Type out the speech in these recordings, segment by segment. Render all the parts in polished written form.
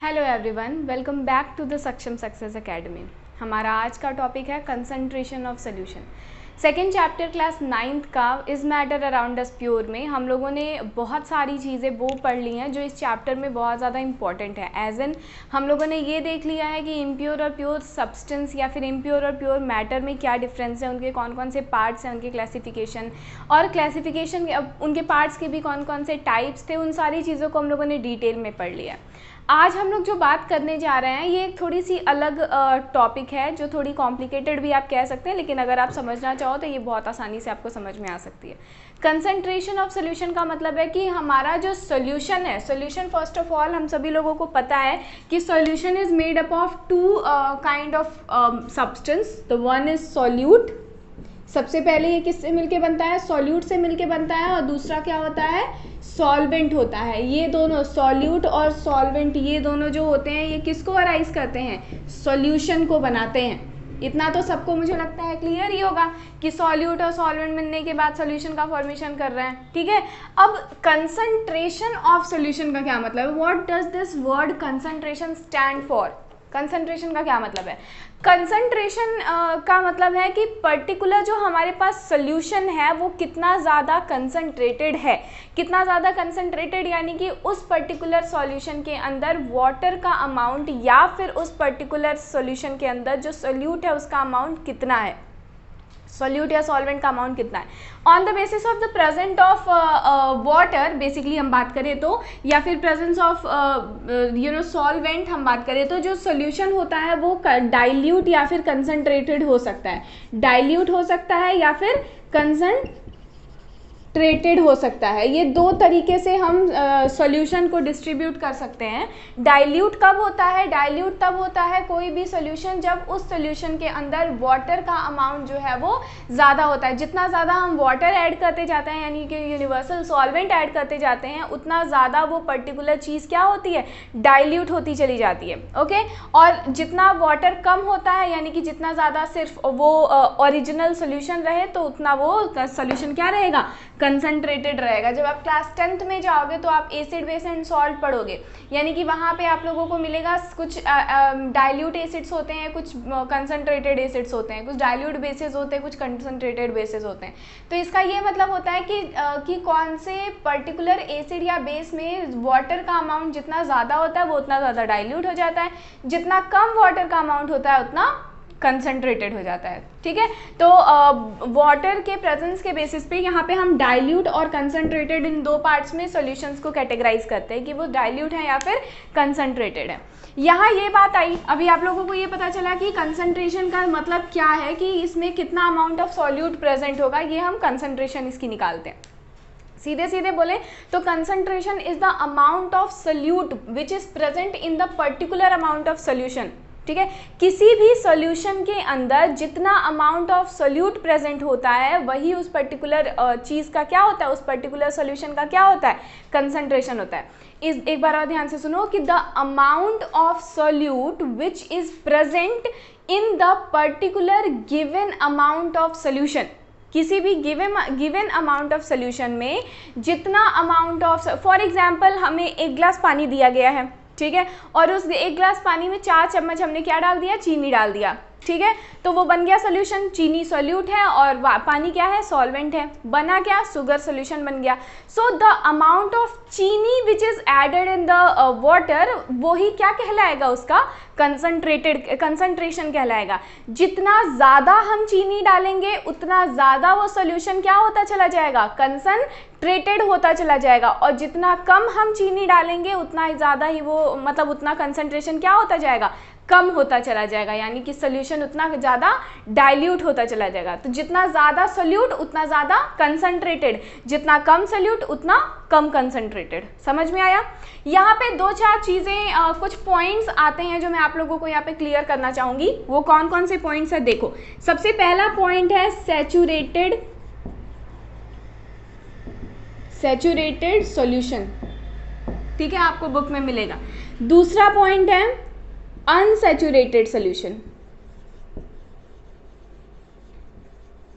Hello everyone, welcome back to the Saksham success academy. हमारा आज का टॉपिक है concentration of solution. Second chapter class 9th का is matter around us pure में हम लोगों ने बहुत सारी चीज़ें वो पढ़ ली हैं जो इस चैप्टर में बहुत ज़्यादा इंपॉर्टेंट है। एज एन हम लोगों ने ये देख लिया है कि इम्प्योर और प्योर सब्सटेंस या फिर इम्प्योर और प्योर मैटर में क्या डिफरेंस है, उनके कौन कौन से पार्ट्स हैं, उनके क्लासिफिकेशन और क्लासिफिकेशन उनके पार्ट्स के भी कौन कौन से टाइप्स थे, उन सारी चीज़ों को हम लोगों ने डिटेल में पढ़ लिया। आज हम लोग जो बात करने जा रहे हैं ये एक थोड़ी सी अलग टॉपिक है जो थोड़ी कॉम्प्लिकेटेड भी आप कह सकते हैं, लेकिन अगर आप समझना चाहो तो ये बहुत आसानी से आपको समझ में आ सकती है। कंसंट्रेशन ऑफ सोल्यूशन का मतलब है कि हमारा जो सोल्यूशन है, सोल्यूशन फर्स्ट ऑफ ऑल हम सभी लोगों को पता है कि solution is made up of two kind of substance. The one is solute, सबसे पहले ये किससे मिलके बनता है? सॉल्यूट से मिलके बनता है। और दूसरा क्या होता है? सॉल्वेंट होता है। ये दोनों सॉल्यूट और सॉल्वेंट ये दोनों जो होते हैं ये किसको अराइज करते हैं? सॉल्यूशन को बनाते हैं। इतना तो सबको मुझे लगता है क्लियर ही होगा कि सॉल्यूट और सॉल्वेंट मिलने के बाद सॉल्यूशन का फॉर्मेशन कर रहे हैं। ठीक है, अब कंसंट्रेशन ऑफ सॉल्यूशन का क्या मतलब है? What does this word concentration stand for? Concentration का क्या मतलब है? कंसंट्रेशन का मतलब है कि पर्टिकुलर जो हमारे पास सोल्यूशन है वो कितना ज़्यादा कंसंट्रेटेड है। कितना ज़्यादा कंसंट्रेटेड यानी कि उस पर्टिकुलर सॉल्यूशन के अंदर वाटर का अमाउंट या फिर उस पर्टिकुलर सॉल्यूशन के अंदर जो सोल्यूट है उसका अमाउंट कितना है, सोल्यूट या सॉल्वेंट का अमाउंट कितना है। On the basis of the present of water basically हम बात करें तो, या फिर प्रेजेंस ऑफ सॉल्वेंट हम बात करें तो, जो सोल्यूशन होता है वो डाइल्यूट या फिर कंसंट्रेटेड हो सकता है। डाइल्यूट हो सकता है या फिर कंसंट्रेटेड हो सकता है। ये दो तरीके से हम सॉल्यूशन को डिस्ट्रीब्यूट कर सकते हैं। डाइल्यूट कब होता है? डाइल्यूट तब होता है कोई भी सॉल्यूशन जब उस सॉल्यूशन के अंदर वाटर का अमाउंट जो है वो ज़्यादा होता है। जितना ज़्यादा हम वाटर ऐड करते जाते हैं यानी कि यूनिवर्सल सॉल्वेंट ऐड करते जाते हैं उतना ज़्यादा वो पर्टिकुलर चीज़ क्या होती है? डाइल्यूट होती चली जाती है। ओके, और जितना वाटर कम होता है यानी कि जितना ज़्यादा सिर्फ वो ओरिजिनल सॉल्यूशन रहे तो उतना वो सॉल्यूशन क्या रहेगा? कंसंट्रेटेड रहेगा। जब आप क्लास 10th में जाओगे तो आप एसिड बेस एंड सॉल्ट पढ़ोगे, यानी कि वहाँ पे आप लोगों को मिलेगा कुछ डाइल्यूट एसिड्स होते हैं, कुछ कंसंट्रेटेड एसिड्स होते हैं, कुछ डाइल्यूट बेसिस होते हैं, कुछ कंसंट्रेटेड बेसिस होते हैं। तो इसका ये मतलब होता है कि कौन से पर्टिकुलर एसिड या बेस में वाटर का अमाउंट जितना ज़्यादा होता है वो उतना ज़्यादा डाइल्यूट हो जाता है, जितना कम वाटर का अमाउंट होता है उतना कंसंट्रेटेड हो जाता है। ठीक है, तो वाटर के प्रेजेंस के बेसिस पे यहाँ पे हम डाइल्यूट और कंसंट्रेटेड इन दो पार्ट्स में सॉल्यूशंस को कैटेगराइज करते हैं कि वो डाइल्यूट है या फिर कंसंट्रेटेड है। यहाँ ये बात आई, अभी आप लोगों को ये पता चला कि कंसंट्रेशन का मतलब क्या है, कि इसमें कितना अमाउंट ऑफ सॉल्यूट प्रेजेंट होगा, ये हम कंसंट्रेशन इसकी निकालते हैं। सीधे सीधे बोले तो concentration is the amount of solute which is present in the particular amount of solution. ठीक है, किसी भी सॉल्यूशन के अंदर जितना अमाउंट ऑफ सोल्यूट प्रेजेंट होता है वही उस पर्टिकुलर चीज़ का क्या होता है, उस पर्टिकुलर सॉल्यूशन का क्या होता है? कंसंट्रेशन होता है। एक बार और ध्यान से सुनो कि the amount of solute which is present in the particular given amount of solution. किसी भी गिवन अमाउंट ऑफ सोल्यूशन में जितना अमाउंट ऑफ, फॉर एग्जाम्पल हमें एक गिलास पानी दिया गया है, ठीक है, और उस एक गिलास पानी में 4 चम्मच हमने क्या डाल दिया? चीनी डाल दिया। ठीक है, तो वो बन गया सोल्यूशन। चीनी सोल्यूट है और पानी क्या है? सॉल्वेंट है। बना क्या? शुगर सोल्यूशन बन गया। So the amount of chini which is added in the water वो ही क्या कहलाएगा? उसका कंसंट्रेशन कहलाएगा। जितना ज़्यादा हम चीनी डालेंगे उतना ज़्यादा वो सोल्यूशन क्या होता चला जाएगा? कंसंट्रेटेड होता चला जाएगा। और जितना कम हम चीनी डालेंगे उतना ज़्यादा ही वो मतलब उतना कंसंट्रेशन क्या होता जाएगा? कम होता चला जाएगा, यानी कि सोल्यूशन उतना ज़्यादा डाइल्यूट होता चला जाएगा। तो जितना ज़्यादा सोल्यूट उतना ज़्यादा कंसंट्रेटेड, जितना कम सोल्यूट उतना कम कंसंट्रेटेड। समझ में आया? यहाँ पे 2-4 चीज़ें कुछ पॉइंट्स आते हैं जो मैं आप लोगों को यहाँ पे क्लियर करना चाहूँगी। वो कौन कौन से पॉइंट्स है देखो। सबसे पहला पॉइंट है सैचुरेटेड सॉल्यूशन। ठीक है, आपको बुक में मिलेगा। दूसरा पॉइंट है अनसैचुरेटेड सॉल्यूशन,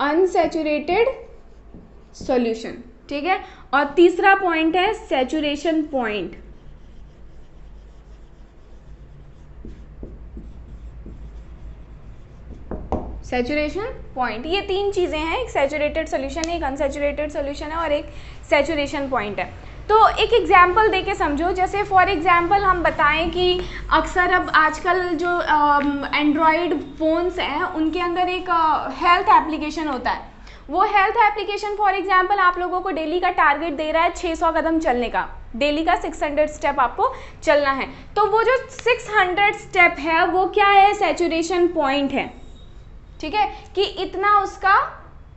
अनसैचुरेटेड सॉल्यूशन। ठीक है, और तीसरा पॉइंट है सैचुरेशन पॉइंट। Saturation point. ये तीन चीज़ें हैं, एक सैचुरेटेड सोल्यूशन है, एक अनसैचुरेटेड सोल्यूशन है और एक सैचुरेशन पॉइंट है। तो एक एग्जांपल देके समझो, जैसे फॉर एग्जांपल हम बताएं कि अक्सर अब आजकल जो एंड्रॉयड फ़ोन्स हैं उनके अंदर एक हेल्थ एप्लीकेशन होता है। वो हेल्थ एप्लीकेशन फॉर एग्जांपल आप लोगों को डेली का टारगेट दे रहा है 600 कदम चलने का, डेली का 600 स्टेप आपको चलना है। तो वो जो 600 स्टेप है वो क्या है, सैचुरेशन पॉइंट है। ठीक है, कि इतना उसका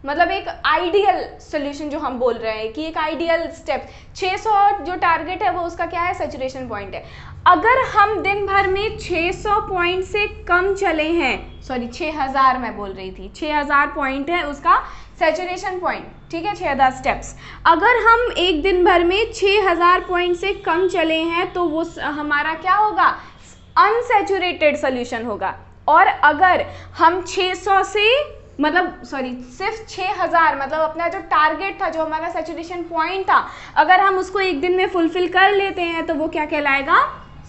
मतलब एक आइडियल सोल्यूशन जो हम बोल रहे हैं कि एक आइडियल स्टेप 600 जो टारगेट है वो उसका क्या है, सैचुरेशन पॉइंट है। अगर हम दिन भर में 600 पॉइंट से कम चले हैं, सॉरी 6000 मैं बोल रही थी, 6000 पॉइंट है उसका सैचुरेशन पॉइंट, ठीक है, 6000 स्टेप्स। अगर हम एक दिन भर में 6000 पॉइंट से कम चले हैं तो वो हमारा क्या होगा, अनसैचुरेटेड सोल्यूशन होगा। और अगर हम 600 से मतलब सॉरी सिर्फ 6000 मतलब अपना जो टारगेट था, जो हमारा सैचुरेशन पॉइंट था, अगर हम उसको एक दिन में फुलफिल कर लेते हैं तो वो क्या कहलाएगा,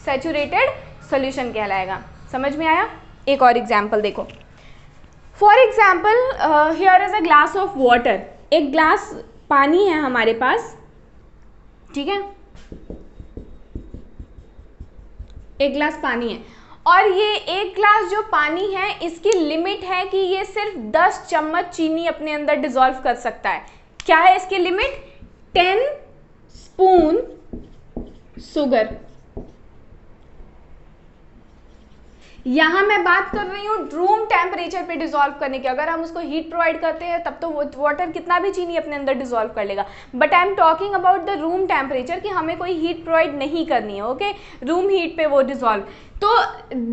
सैचुरेटेड सोल्यूशन कहलाएगा। समझ में आया? एक और एग्जाम्पल देखो। For example here is a glass of water, एक ग्लास पानी है हमारे पास, ठीक है, एक ग्लास पानी है और ये एक ग्लास जो पानी है इसकी लिमिट है कि ये सिर्फ 10 चम्मच चीनी अपने अंदर डिसॉल्व कर सकता है। क्या है इसकी लिमिट, 10 स्पून शुगर। यहाँ मैं बात कर रही हूँ रूम टेम्परेचर पे डिसॉल्व करने की। अगर हम उसको हीट प्रोवाइड करते हैं तब तो वाटर कितना भी चीनी अपने अंदर डिसॉल्व कर लेगा, but I am talking about the room temperature कि हमें कोई हीट प्रोवाइड नहीं करनी है, ओके, रूम हीट पे वो डिसॉल्व। तो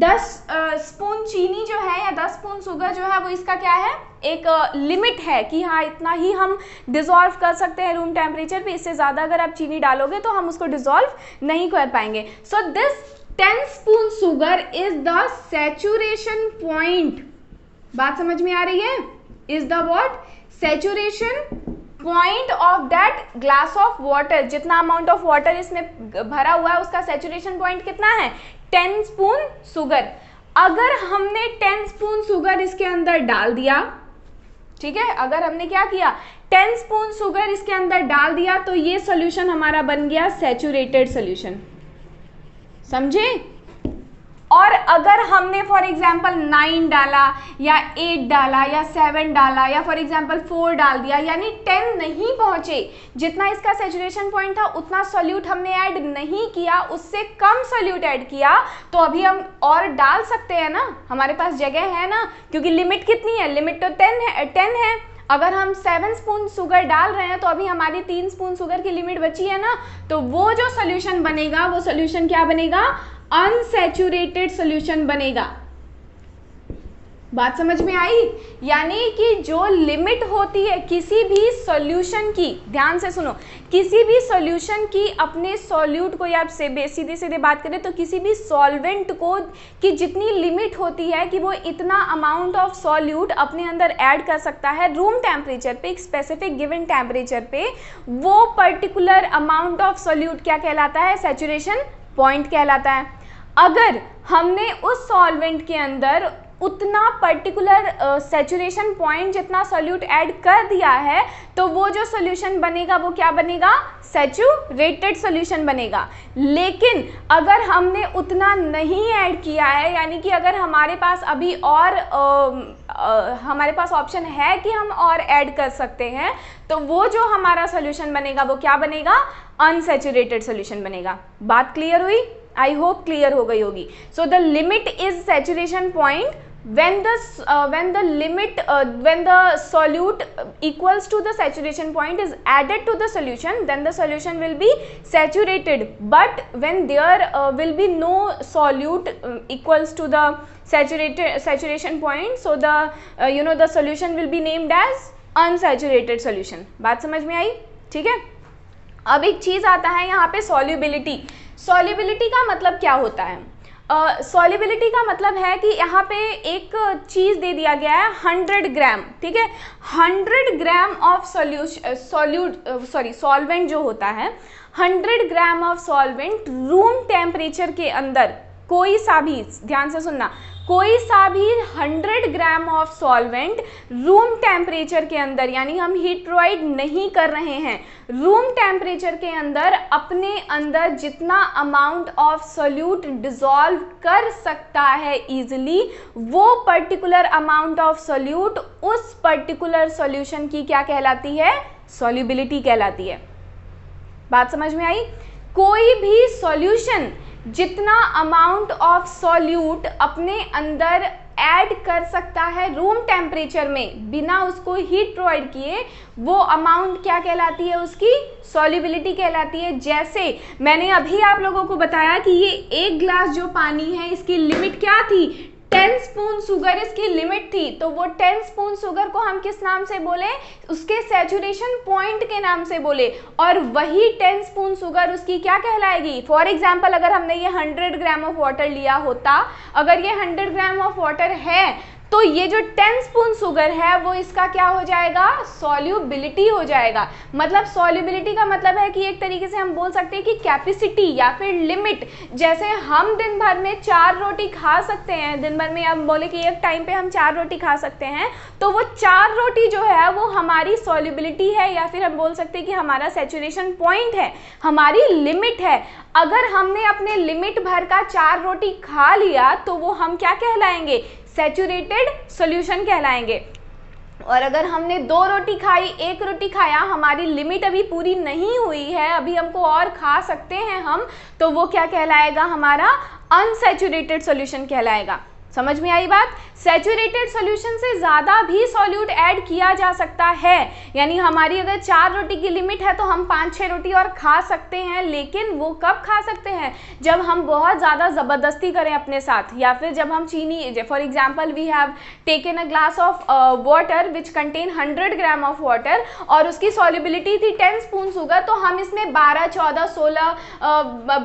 10 स्पून चीनी जो है या 10 स्पून शुगर जो है वो इसका क्या है, एक लिमिट है कि हाँ इतना ही हम डिसॉल्व कर सकते हैं रूम टेम्परेचर पे, इससे ज़्यादा अगर आप चीनी डालोगे तो हम उसको डिसॉल्व नहीं कर पाएंगे। So this 10 spoon sugar is the saturation point. बात समझ में आ रही है? Is the what, saturation point of that glass of water. जितना अमाउंट ऑफ वाटर इसमें भरा हुआ है उसका सैचुरेशन पॉइंट कितना है, 10 स्पून शुगर। अगर हमने 10 स्पून शुगर इसके अंदर डाल दिया, ठीक है, अगर हमने क्या किया, 10 स्पून शुगर इसके अंदर डाल दिया तो ये सॉल्यूशन हमारा बन गया सैचुरेटेड सॉल्यूशन। समझे? और अगर हमने फॉर एग्जाम्पल 9 डाला या 8 डाला या 7 डाला या फॉर एग्जाम्पल 4 डाल दिया, यानी 10 नहीं पहुंचे, जितना इसका सैचुरेशन पॉइंट था उतना सॉल्यूट हमने ऐड नहीं किया, उससे कम सॉल्यूट ऐड किया, तो अभी हम और डाल सकते हैं ना, हमारे पास जगह है ना, क्योंकि लिमिट कितनी है, लिमिट तो 10 है। अगर हम 7 स्पून शुगर डाल रहे हैं तो अभी हमारी 3 स्पून शुगर की लिमिट बची है ना, तो वो जो सोल्यूशन बनेगा वो सोल्यूशन क्या बनेगा, अनसैचुरेटेड सोल्यूशन बनेगा। बात समझ में आई? यानी कि जो लिमिट होती है किसी भी सॉल्यूशन की, ध्यान से सुनो, किसी भी सॉल्यूशन की अपने सॉल्यूट को, या सीधे सीधे बात करें तो किसी भी सॉल्वेंट को की जितनी लिमिट होती है कि वो इतना अमाउंट ऑफ सॉल्यूट अपने अंदर ऐड कर सकता है रूम टेम्परेचर पे, एक स्पेसिफिक गिवन टेम्परेचर पे, वो पर्टिकुलर अमाउंट ऑफ सॉल्यूट क्या कहलाता है, सैचुरेशन पॉइंट कहलाता है। अगर हमने उस सॉल्वेंट के अंदर उतना पर्टिकुलर सैचुरेशन पॉइंट जितना सॉल्यूट ऐड कर दिया है तो वो जो सॉल्यूशन बनेगा वो क्या बनेगा, सैचुरेटेड सॉल्यूशन बनेगा। लेकिन अगर हमने उतना नहीं ऐड किया है, यानी कि अगर हमारे पास अभी और हमारे पास ऑप्शन है कि हम और ऐड कर सकते हैं, तो वो जो हमारा सॉल्यूशन बनेगा वो क्या बनेगा, अनसैचुरेटेड सॉल्यूशन बनेगा। बात क्लियर हुई? आई होप क्लियर हो गई होगी। So the limit is saturation point when the solute equals to the saturation point is added to the solution, then the solution will be saturated. But when there will be no solute equals to the saturation point, so the the solution will be named as unsaturated solution. बात समझ में आई? ठीक है। अब एक चीज आता है यहाँ पे solubility। solubility का मतलब क्या होता है? सॉल्युबिलिटी का मतलब है कि यहाँ पे एक चीज़ दे दिया गया है 100 ग्राम, ठीक है, 100 ग्राम ऑफ सॉल्वेंट जो होता है, 100 gram of solvent room temperature के अंदर कोई सा भी, ध्यान से सुनना, कोई सा भी 100 gram of solvent room temperature के अंदर, यानी हम हीट प्रोवाइड नहीं कर रहे हैं, रूम टेम्परेचर के अंदर अपने अंदर जितना अमाउंट ऑफ सोल्यूट डिसॉल्व कर सकता है इजीली, वो पर्टिकुलर अमाउंट ऑफ सोल्यूट उस पर्टिकुलर सॉल्यूशन की क्या कहलाती है? सॉल्युबिलिटी कहलाती है। बात समझ में आई? कोई भी सॉल्यूशन जितना अमाउंट ऑफ सॉल्यूट अपने अंदर ऐड कर सकता है रूम टेम्परेचर में बिना उसको हीट प्रोवाइड किए, वो अमाउंट क्या कहलाती है? उसकी सॉल्युबिलिटी कहलाती है। जैसे मैंने अभी आप लोगों को बताया कि ये 1 ग्लास जो पानी है इसकी लिमिट क्या थी? 10 स्पून शुगर इसकी लिमिट थी। तो वो 10 स्पून शुगर को हम किस नाम से बोले? उसके सैचुरेशन पॉइंट के नाम से बोले। और वही 10 स्पून शुगर उसकी क्या कहलाएगी? फॉर एग्जाम्पल अगर हमने ये 100 ग्राम ऑफ वाटर लिया होता, अगर ये 100 ग्राम ऑफ वाटर है तो ये जो 10 स्पून शुगर है वो इसका क्या हो जाएगा? सॉल्युबिलिटी हो जाएगा। मतलब सॉल्युबिलिटी का मतलब है कि एक तरीके से हम बोल सकते हैं कि कैपेसिटी या फिर लिमिट। जैसे हम दिन भर में 4 रोटी खा सकते हैं, दिन भर में अब बोले कि एक टाइम पे हम 4 रोटी खा सकते हैं, तो वो 4 रोटी जो है वो हमारी सॉल्युबिलिटी है, या फिर हम बोल सकते हैं कि हमारा सैचुरेशन पॉइंट है, हमारी लिमिट है। अगर हमने अपने लिमिट भर का 4 रोटी खा लिया तो वो हम क्या कहलाएंगे? सैचुरेटेड सॉल्यूशन कहलाएंगे। और अगर हमने 2 रोटी खाई, 1 रोटी खाया, हमारी लिमिट अभी पूरी नहीं हुई है, अभी हमको और खा सकते हैं हम, तो वो क्या कहलाएगा? हमारा अनसैचुरेटेड सॉल्यूशन कहलाएगा। समझ में आई बात? सैचुरेटेड सॉल्यूशन से ज़्यादा भी सॉल्यूट ऐड किया जा सकता है, यानी हमारी अगर 4 रोटी की लिमिट है तो हम 5-6 रोटी और खा सकते हैं, लेकिन वो कब खा सकते हैं? जब हम बहुत ज़्यादा ज़बरदस्ती करें अपने साथ, या फिर जब हम चीनी, for example we have taken a glass of water which contain 100 gram of water और उसकी सॉल्युबिलिटी थी 10 स्पून शुगर, तो हम इसमें 12, 14, 16,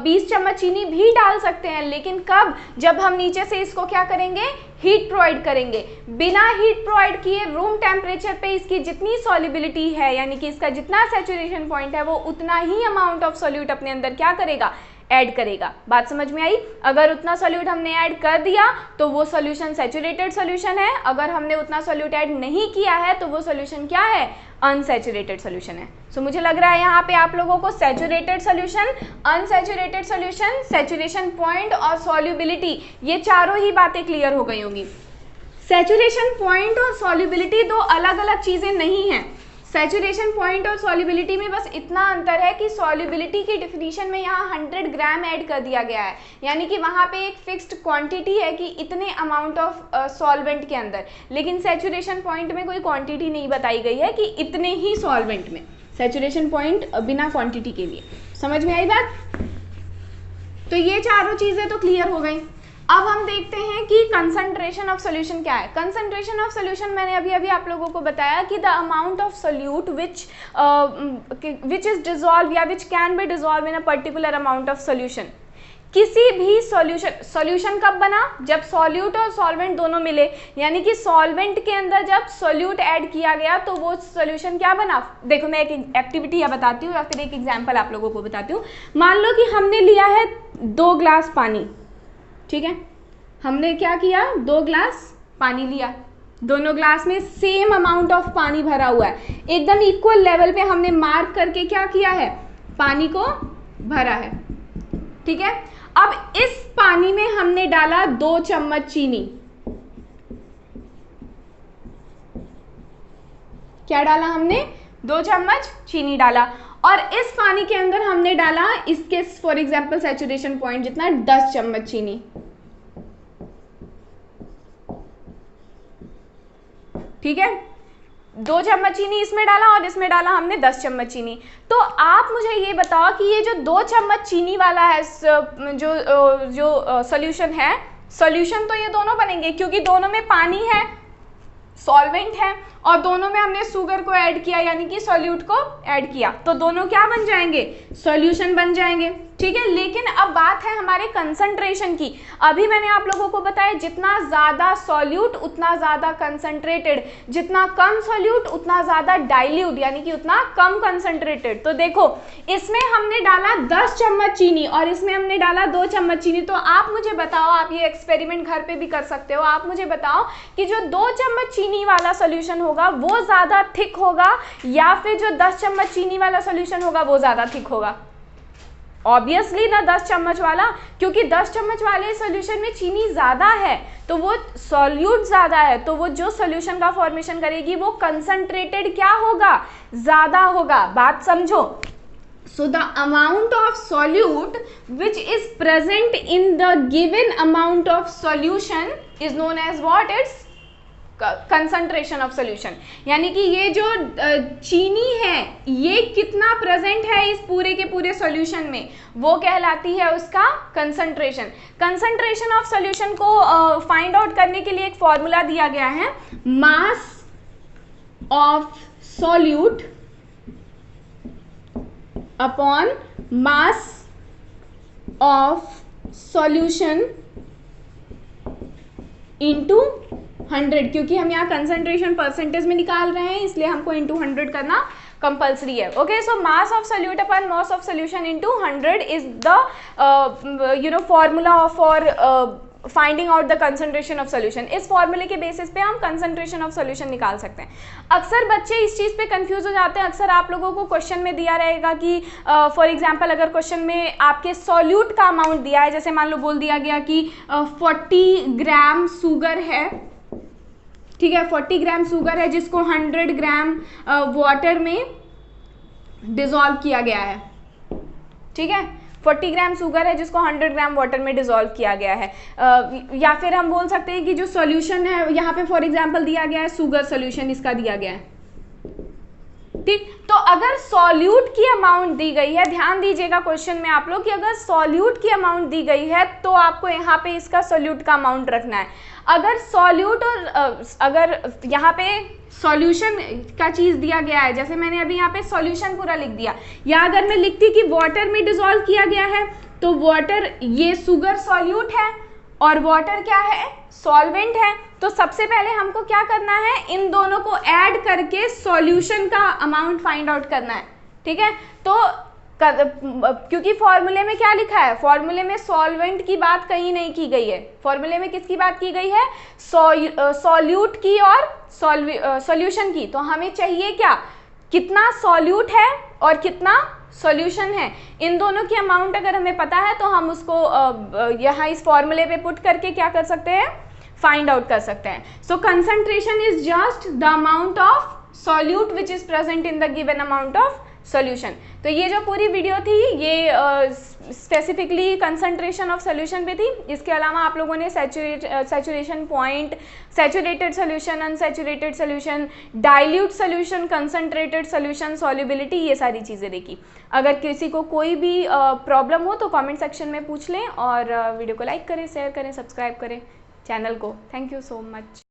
20 चम्मच चीनी भी डाल सकते हैं। लेकिन कब? जब हम नीचे से इसको क्या करेंगे? हीट प्रोवाइड करेंगे। बिना हीट प्रोवाइड किए रूम टेम्परेचर पे इसकी जितनी सॉल्युबिलिटी है, यानी कि इसका जितना सैचुरेशन पॉइंट है, वो उतना ही अमाउंट ऑफ सॉल्यूट अपने अंदर क्या करेगा? ऐड करेगा। बात समझ में आई? अगर उतना सॉल्यूट हमने ऐड कर दिया तो वो सॉल्यूशन सैचुरेटेड सॉल्यूशन है, अगर हमने उतना सॉल्यूट ऐड नहीं किया है तो वो सॉल्यूशन क्या है? अनसैचुरेटेड सॉल्यूशन है। सो मुझे लग रहा है यहाँ पे आप लोगों को saturated solution, unsaturated solution, saturation point और सॉल्युबिलिटी, ये चारों ही बातें क्लियर हो गई होंगी। सैचुरेशन पॉइंट और सॉल्युबिलिटी दो अलग अलग चीजें नहीं हैं। सैचुरेशन पॉइंट और सॉल्युबिलिटी में बस इतना अंतर है कि सॉल्युबिलिटी की डिफिनीशन में यहाँ 100 ग्राम ऐड कर दिया गया है, यानी कि वहाँ पे एक फिक्स्ड क्वांटिटी है कि इतने अमाउंट ऑफ सॉल्वेंट के अंदर, लेकिन सैचुरेशन पॉइंट में कोई क्वांटिटी नहीं बताई गई है कि इतने ही सॉल्वेंट में। सैचुरेशन पॉइंट बिना क्वांटिटी के लिए। समझ में आई बात? तो ये चारों चीज़ें तो क्लियर हो गई। अब हम देखते हैं कि कंसंट्रेशन ऑफ सोल्यूशन क्या है। कंसंट्रेशन ऑफ सोल्यूशन मैंने अभी अभी आप लोगों को बताया कि the amount of solute which is dissolve or which can be dissolve in a particular amount of solution. किसी भी सॉल्यूशन कब बना? जब सॉल्यूट और सॉल्वेंट दोनों मिले, यानी कि सॉल्वेंट के अंदर जब सॉल्यूट ऐड किया गया तो वो सॉल्यूशन क्या बना? देखो मैं एक एक्टिविटी या बताती हूँ या फिर एक एग्जांपल आप लोगों को बताती हूँ। मान लो कि हमने लिया है 2 ग्लास पानी, ठीक है, हमने क्या किया? 2 ग्लास पानी लिया, दोनों ग्लास में सेम अमाउंट ऑफ पानी भरा हुआ है, एकदम इक्वल लेवल पे हमने मार्क करके क्या किया है? पानी को भरा है, ठीक है। अब इस पानी में हमने डाला 2 चम्मच चीनी। क्या डाला हमने? 2 चम्मच चीनी डाला, और इस पानी के अंदर हमने डाला इसके फॉर एग्जांपल सैचुरेशन पॉइंट जितना 10 चम्मच चीनी, ठीक है। 2 चम्मच चीनी इसमें डाला और इसमें डाला हमने 10 चम्मच चीनी। तो आप मुझे ये बताओ कि ये जो 2 चम्मच चीनी वाला है जो सॉल्यूशन है, सॉल्यूशन तो ये दोनों बनेंगे क्योंकि दोनों में पानी है, सॉल्वेंट है, और दोनों में हमने शुगर को ऐड किया यानी कि सॉल्यूट को ऐड किया, तो दोनों क्या बन जाएंगे, सॉल्यूशन बन जाएंगे, ठीक है। लेकिन अब बात है हमारे कंसंट्रेशन की। अभी मैंने आप लोगों को बताया जितना ज्यादा सॉल्यूट उतना ज्यादा कंसंट्रेटेड, जितना कम सॉल्यूट उतना ज्यादा डाइल्यूट यानी कि उतना कम कंसंट्रेटेड। तो देखो इसमें हमने डाला 10 चम्मच चीनी और इसमें हमने डाला 2 चम्मच चीनी। तो आप मुझे बताओ, आप ये एक्सपेरिमेंट घर पे भी कर सकते हो, आप मुझे बताओ कि जो 2 चम्मच चीनी वाला सोल्यूशन होगा वो ज्यादा थिक होगा या फिर जो 10 चम्मच चीनी वाला सोल्यूशन होगा वो ज्यादा थिक होगा। ऑब्वियसली ना 10 चम्मच वाला, क्योंकि 10 चम्मच वाले सोल्यूशन में चीनी ज्यादा है तो वो सॉल्यूट ज्यादा है, तो वो जो सोल्यूशन का फॉर्मेशन करेगी वो कंसंट्रेटेड क्या होगा, ज्यादा होगा। बात समझो। So the amount of solute which is present in the given amount of solution is known as what? It's concentration of solution। यानी कि ये जो चीनी है ये कितना प्रेजेंट है इस पूरे के पूरे सॉल्यूशन में, वो कहलाती है उसका कंसंट्रेशन। कंसंट्रेशन ऑफ सॉल्यूशन को फाइंड आउट करने के लिए एक फॉर्मूला दिया गया है, mass of solute upon mass of solution into 100, क्योंकि हम यहाँ कंसंट्रेशन परसेंटेज में निकाल रहे हैं इसलिए हमको इंटू 100 करना कंपल्सरी है। Okay, so mass of solute upon mass of solution into 100 is the formula for finding out the concentration of solution. इस फॉर्मूले के बेसिस पे हम कंसंट्रेशन ऑफ सोल्यूशन निकाल सकते हैं। अक्सर बच्चे इस चीज़ पे कंफ्यूज हो जाते हैं। अक्सर आप लोगों को क्वेश्चन में दिया रहेगा कि फॉर एग्जांपल अगर क्वेश्चन में आपके सॉल्यूट का अमाउंट दिया है, जैसे मान लो बोल दिया गया कि 40 ग्राम शुगर है, ठीक है, 40 ग्राम शुगर है जिसको 100 ग्राम वाटर में डिसॉल्व किया गया है, ठीक है, 40 ग्राम शुगर है जिसको 100 ग्राम वाटर में डिसॉल्व किया गया है। या फिर हम बोल सकते हैं कि जो सॉल्यूशन है यहाँ पे फॉर एग्जांपल दिया गया है शुगर सॉल्यूशन, इसका दिया गया है, ठीक। तो अगर सॉल्यूट की अमाउंट दी गई है, ध्यान दीजिएगा क्वेश्चन में आप लोग कि अगर सॉल्यूट की अमाउंट दी गई है तो आपको यहाँ पे इसका सॉल्यूट का अमाउंट रखना है। अगर सॉल्यूट और अगर यहाँ पे सॉल्यूशन का चीज दिया गया है, जैसे मैंने अभी यहाँ पे सॉल्यूशन पूरा लिख दिया, या अगर मैं लिखती कि वाटर में डिसॉल्व किया गया है तो वाटर, ये शुगर सॉल्यूट है और वाटर क्या है, सॉल्वेंट है। तो सबसे पहले हमको क्या करना है, इन दोनों को ऐड करके सॉल्यूशन का अमाउंट फाइंड आउट करना है, ठीक है। तो क्योंकि फॉर्मूले में क्या लिखा है, फॉर्मूले में सॉल्वेंट की बात कहीं नहीं की गई है, फॉर्मूले में किसकी बात की गई है, सॉल्यूट की और सॉल्यूशन की। तो हमें चाहिए क्या, कितना सॉल्यूट है और कितना सॉल्यूशन है, इन दोनों की अमाउंट अगर हमें पता है तो हम उसको यहाँ इस फॉर्मूले पे पुट करके क्या कर सकते हैं, फाइंड आउट कर सकते हैं। So concentration is just the amount of solute which is present in the given amount of solution. तो ये जो पूरी वीडियो थी ये स्पेसिफिकली कंसंट्रेशन ऑफ सॉल्यूशन पे थी। इसके अलावा आप लोगों ने saturation point, saturated solution, unsaturated solution, dilute solution, concentrated solution, solubility, ये सारी चीज़ें देखी। अगर किसी को कोई भी प्रॉब्लम हो तो कमेंट सेक्शन में पूछ लें और वीडियो को लाइक करें, शेयर करें, सब्सक्राइब करें चैनल को। Thank you so much.